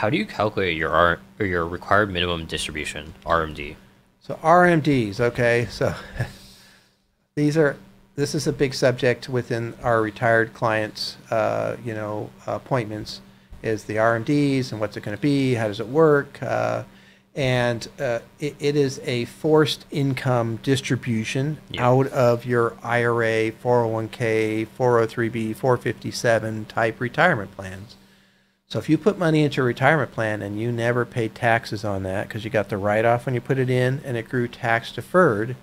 how do you calculate your R or your required minimum distribution, RMD? So RMDs, okay. So this is a big subject within our retired clients, appointments, is the RMDs and what's it going to be, how does it work, it is a forced income distribution out of your IRA, 401k, 403b, 457 type retirement plans. So if you put money into a retirement plan and you never paid taxes on that because you got the write-off when you put it in and it grew tax deferred,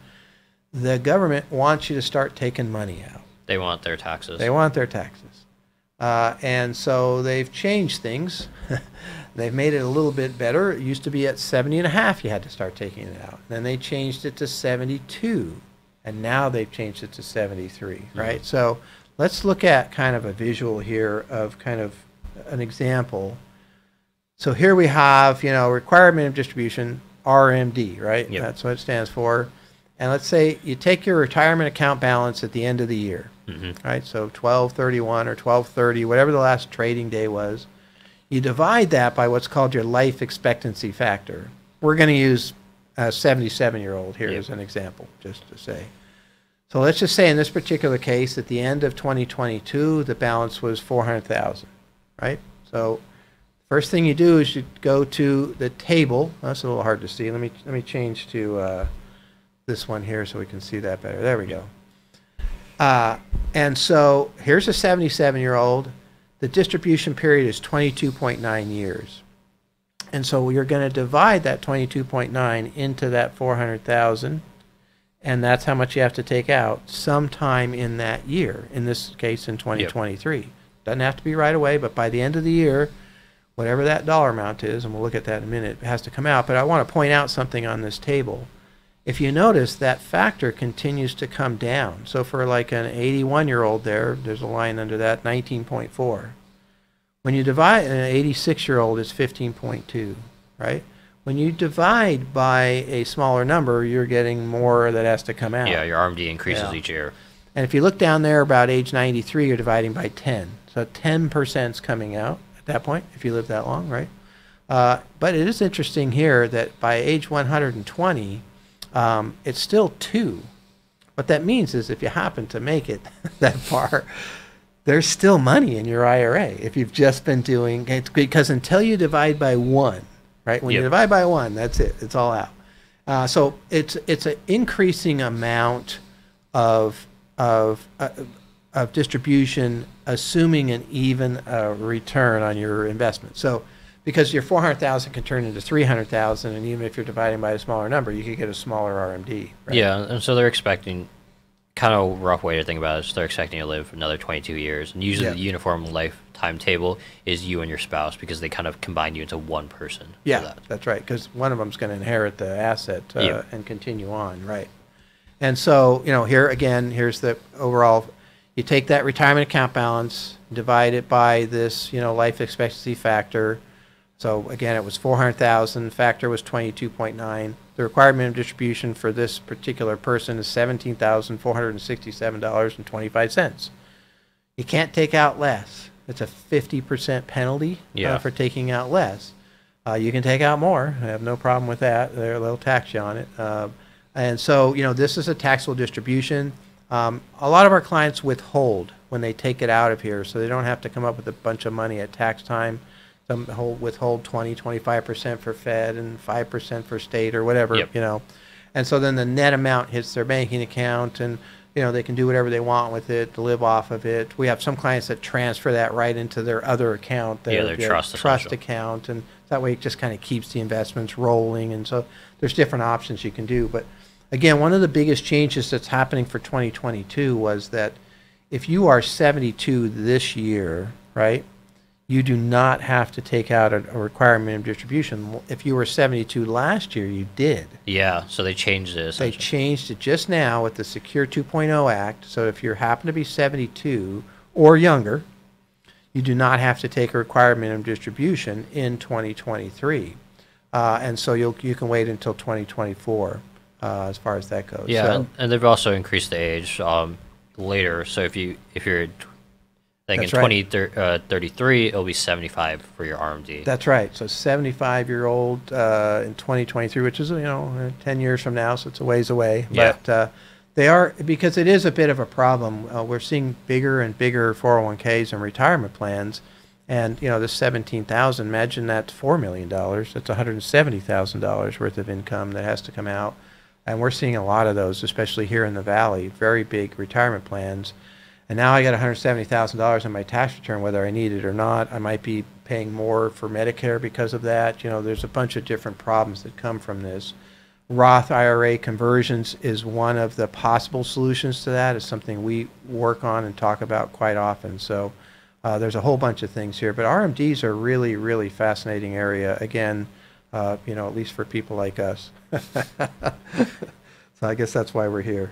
the government wants you to start taking money out. They want their taxes. They want their taxes. And so they've changed things. They've made it a little bit better. It used to be at 70 and a half you had to start taking it out. Then they changed it to 72. And now they've changed it to 73, right? So let's look at kind of a visual here of kind of an example. So here we have, required minimum distribution, RMD, right? Yep. That's what it stands for. And let's say you take your retirement account balance at the end of the year, right? So 12/31 or 12/30, whatever the last trading day was. You divide that by what's called your life expectancy factor. We're going to use a 77-year-old here as an example, just to say. So let's just say in this particular case, at the end of 2022, the balance was $400,000, right? So first thing you do is you go to the table. That's a little hard to see. Let me change to this one here so we can see that better. There we go. And so here's a 77-year-old. The distribution period is 22.9 years. And so you're going to divide that 22.9 into that 400,000, and that's how much you have to take out sometime in that year, in this case in 2023. Doesn't have to be right away, but by the end of the year, whatever that dollar amount is, and we'll look at that in a minute, it has to come out. But I want to point out something on this table. If you notice, that factor continues to come down. So for like an 81-year-old there's a line under that, 19.4. When you divide an 86-year-old, it's 15.2, right? When you divide by a smaller number, you're getting more that has to come out. Yeah, your RMD increases each year. And if you look down there about age 93, you're dividing by 10. So 10% is coming out at that point, if you live that long, right? But it is interesting here that by age 120, it's still 2. What that means is if you happen to make it that far, there's still money in your IRA if you've just been doing it, because until you divide by 1, right? When you divide by 1, that's it. It's all out. So it's an increasing amount of distribution, assuming an even return on your investment. So because your 400,000 can turn into 300,000, and even if you're dividing by a smaller number, you could get a smaller RMD. Right? Yeah, and so they're expecting, kind of a rough way to think about it is they're expecting to live another 22 years. And usually the uniform lifetime table is you and your spouse because they kind of combine you into one person. Yeah, that's right, because one of them's going to inherit the asset and continue on, right? And so, here again, here's the overall. You take that retirement account balance, divide it by this, life expectancy factor. So again, it was 400,000. Factor was 22.9. The required minimum distribution for this particular person is $17,467.25. You can't take out less. It's a 50% penalty for taking out less. You can take out more. I have no problem with that. They'll tax you on it. And so, this is a taxable distribution. A lot of our clients withhold when they take it out of here, so they don't have to come up with a bunch of money at tax time. Some withhold 25% for Fed and 5% for state or whatever, And so then the net amount hits their banking account, and, they can do whatever they want with it to live off of it. We have some clients that transfer that right into their other account, their trust account, and that way it just kind of keeps the investments rolling. And so there's different options you can do. But again, one of the biggest changes that's happening for 2022 was that if you are 72 this year, right, you do not have to take out a required minimum distribution. If you were 72 last year, you did. Yeah, so they changed it. They changed it just now with the Secure 2.0 Act. So if you happen to be 72 or younger, you do not have to take a required minimum distribution in 2023. And so you can wait until 2024 as far as that goes. Yeah, so, and they've also increased the age later. So if you're think in 2033 it'll be 75 for your RMD. That's right. So 75-year-old in 2023, which is 10 years from now, so it's a ways away. Yeah. But they are, because it is a bit of a problem. We're seeing bigger and bigger 401ks and retirement plans, and this 17,000. Imagine that's $4 million. That's $170,000 worth of income that has to come out, and we're seeing a lot of those, especially here in the Valley. Very big retirement plans. And now I got $170,000 in my tax return, whether I need it or not. I might be paying more for Medicare because of that. There's a bunch of different problems that come from this. Roth IRA conversions is one of the possible solutions to that. It's something we work on and talk about quite often. So there's a whole bunch of things here. But RMDs are really, really fascinating area. Again, at least for people like us. So I guess that's why we're here.